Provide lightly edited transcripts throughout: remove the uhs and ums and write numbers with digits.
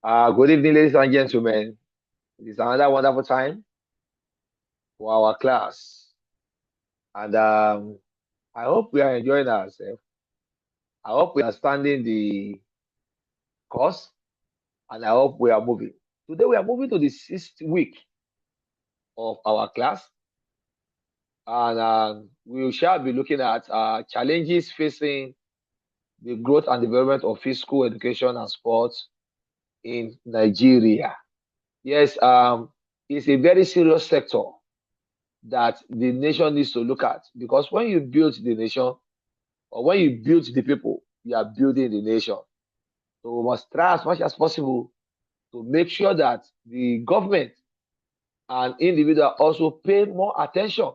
Good evening, ladies and gentlemen. It is another wonderful time for our class, and I hope we are enjoying ourselves. I hope we are understanding the course, and I hope we are moving. Today, we are moving to the sixth week of our class, and we shall be looking at challenges facing the growth and development of physical education and sports in Nigeria. Yes, it's a very serious sector that the nation needs to look at because when you build the nation or when you build the people, you are building the nation. So we must try as much as possible to make sure that the government and individual also pay more attention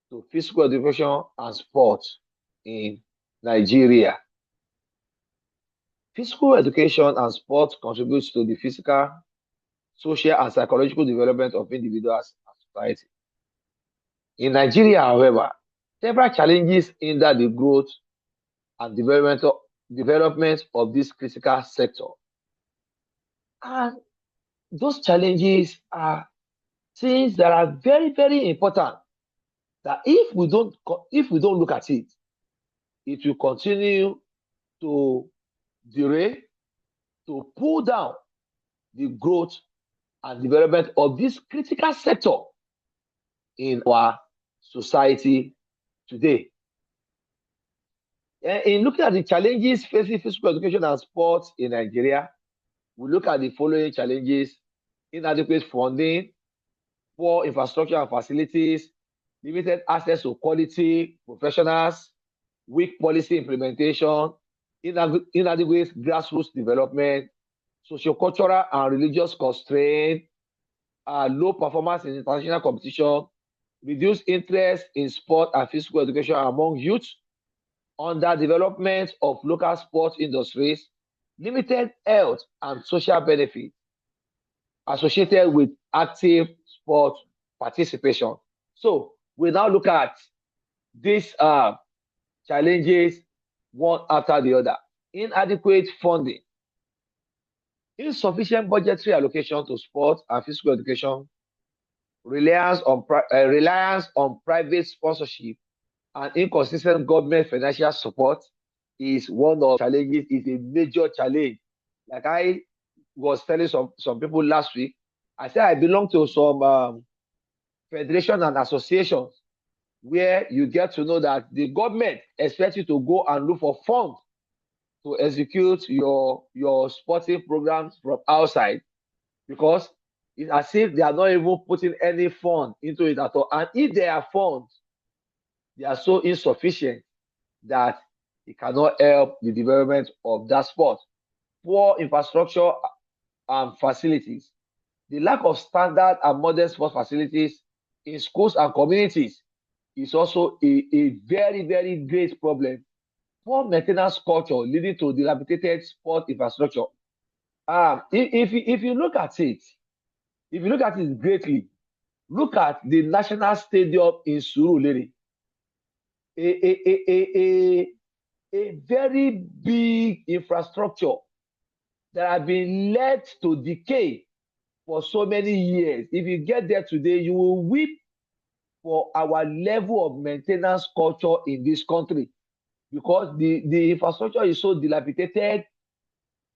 to physical education and sports in Nigeria. Physical education and sport contributes to the physical, social, and psychological development of individuals and society. In Nigeria, however, several challenges hinder the growth and development of this critical sector. And those challenges are things that are very, very important. That if we don't look at it, it will continue to derail, to pull down the growth and development of this critical sector in our society today. In looking at the challenges facing physical education and sports in Nigeria, we look at the following challenges: inadequate funding, poor infrastructure and facilities, limited access to quality professionals, weak policy implementation, inadequate grassroots development, sociocultural and religious constraint, low performance in international competition, reduced interest in sport and physical education among youth, underdevelopment of local sports industries, limited health and social benefits associated with active sport participation. So we now look at these challenges one after the other. Inadequate funding, insufficient budgetary allocation to sport and physical education, reliance on private sponsorship, and inconsistent government financial support is one of the challenges, is a major challenge. Like I was telling some people last week, I said I belong to some federation and associations where you get to know that the government expects you to go and look for funds to execute your sporting programs from outside because it's as if they are not even putting any fund into it at all. And if there are funds, they are so insufficient that it cannot help the development of that sport. Poor infrastructure and facilities. The lack of standard and modern sports facilities in schools and communities is also a very, very great problem. Poor maintenance culture leading to dilapidated sport infrastructure. If you look at it, if you look at it greatly, look at the national stadium in Surulere, a very big infrastructure that have been led to decay for so many years. If you get there today, you will weep for our level of maintenance culture in this country because the infrastructure is so dilapidated.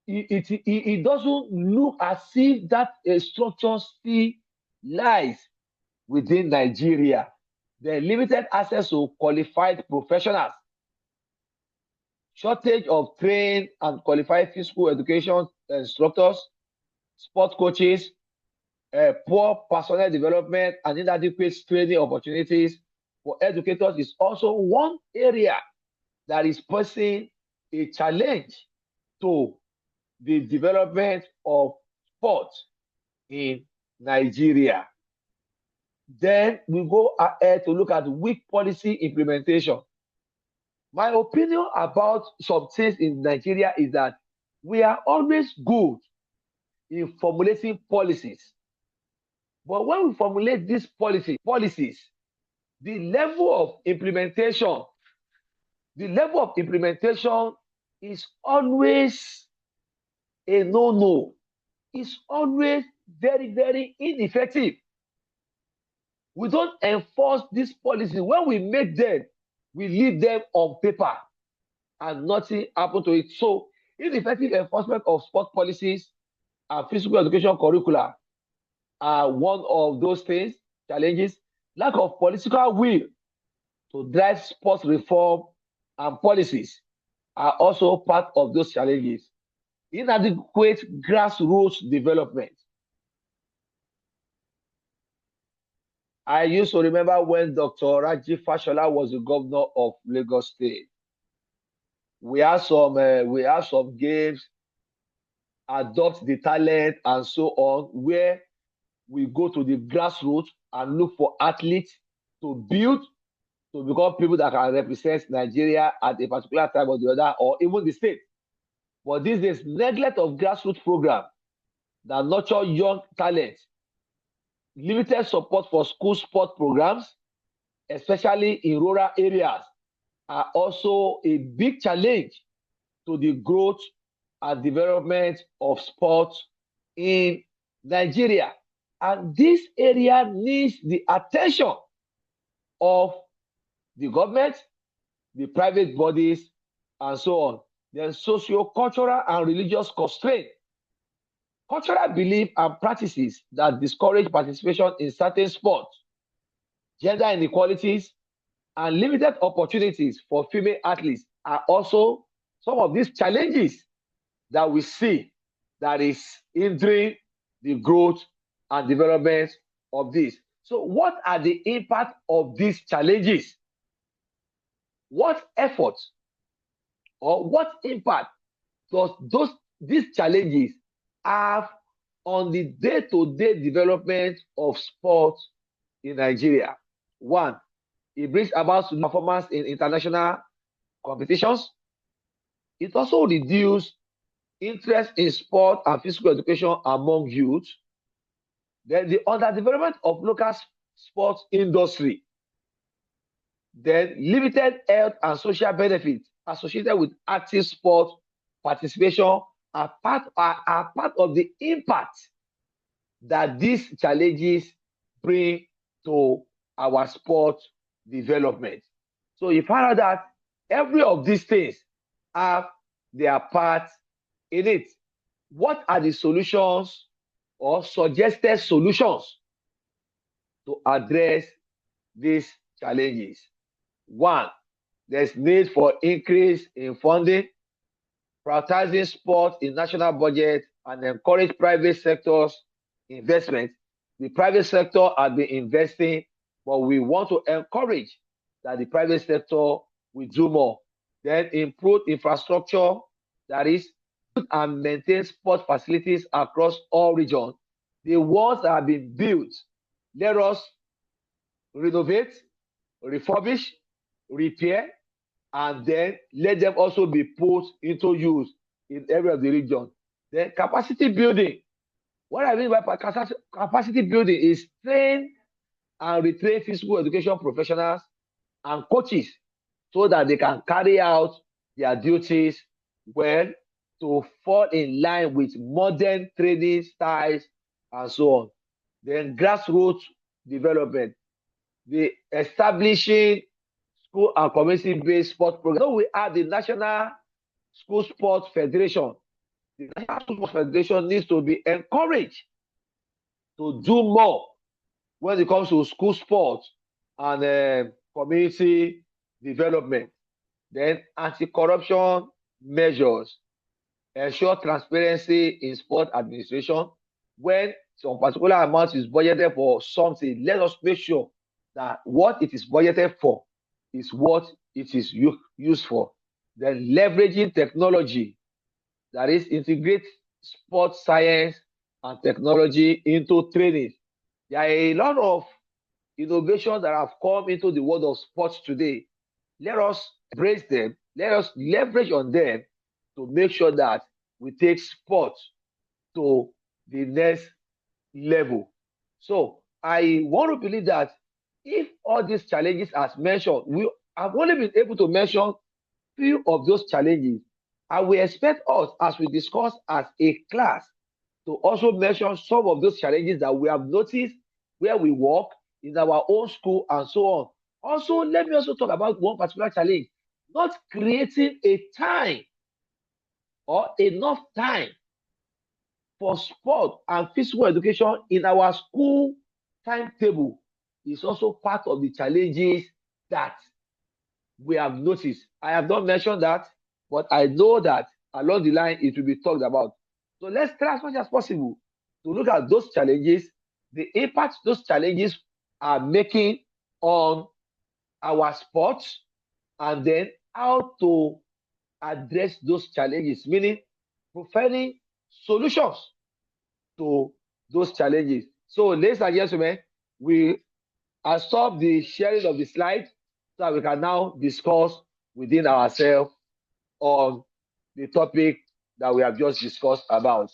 It doesn't look as if that structure still lies within Nigeria. The limited access to qualified professionals, shortage of trained and qualified physical education instructors, sport coaches, poor personnel development, and inadequate training opportunities for educators is also one area that is posing a challenge to the development of sports in Nigeria. Then we go ahead to look at weak policy implementation. My opinion about some things in Nigeria is that we are always good in formulating policies. But when we formulate these policies, the level of implementation, the level of implementation is always a no-no. is always very, very ineffective. We don't enforce these policies. When we make them, we leave them on paper and nothing happen to it. So, ineffective enforcement of sport policies and physical education curricula are one of those things, challenges. Lack of political will to drive sports reform and policies are also part of those challenges. Inadequate grassroots development. I used to remember when Dr. Raji Fashola was the governor of Lagos State. We have some games, adopt the talent and so on, where we go to the grassroots and look for athletes to build to become people that can represent Nigeria at a particular time or the other, or even the state. But these days, neglect of grassroots program that nurture young talent, limited support for school sport programs, especially in rural areas, are also a big challenge to the growth and development of sports in Nigeria. And this area needs the attention of the government, the private bodies, and so on. Then socio-cultural and religious constraint. Cultural belief and practices that discourage participation in certain sports, gender inequalities, and limited opportunities for female athletes are also some of these challenges that we see that is hindering the growth and development of this. So, what are the impact of these challenges? What effort or what impact does these challenges have on the day-to-day development of sports in Nigeria? One, it brings about performance in international competitions. It also reduces interest in sport and physical education among youth. Then the underdevelopment of local sports industry. Then limited health and social benefits associated with active sport participation are part of the impact that these challenges bring to our sport development. So you find out that every of these things have their part in it. What are the solutions or suggested solutions to address these challenges? One, there's need for increase in funding, prioritizing sport in national budget, and encourage private sector's investment. The private sector has been investing, but we want to encourage that the private sector will do more. Then improve infrastructure, that is, and maintain sport facilities across all regions. The ones that have been built, let us renovate, refurbish, repair, and then let them also be put into use in every of the region. Then capacity building. What I mean by capacity building is train and retrain physical education professionals and coaches so that they can carry out their duties well, to fall in line with modern training styles and so on. Then grassroots development, the establishing school and community-based sport programs. So we have the National School Sports Federation. The National School Sports Federation needs to be encouraged to do more when it comes to school sports and community development. Then anti-corruption measures, ensure transparency in sport administration. When some particular amount is budgeted for something, let us make sure that what it is budgeted for is what it is used for. Then leveraging technology, that is, integrate sports science and technology into training. There are a lot of innovations that have come into the world of sports today. Let us embrace them. Let us leverage on them to make sure that we take sports to the next level. So I want to believe that if all these challenges as mentioned, we have only been able to mention few of those challenges, and we expect us, as we discuss as a class, to also mention some of those challenges that we have noticed where we work, in our own school, and so on. Also, let me also talk about one particular challenge, not creating a time or enough time for sport and physical education in our school timetable is also part of the challenges that we have noticed. I have not mentioned that, but I know that along the line it will be talked about. So let's try as much as possible to look at those challenges, the impact those challenges are making on our sports, and then how to address those challenges, meaning providing solutions to those challenges. So, ladies and gentlemen, we have stopped the sharing of the slide so that we can now discuss within ourselves on the topic that we have just discussed about.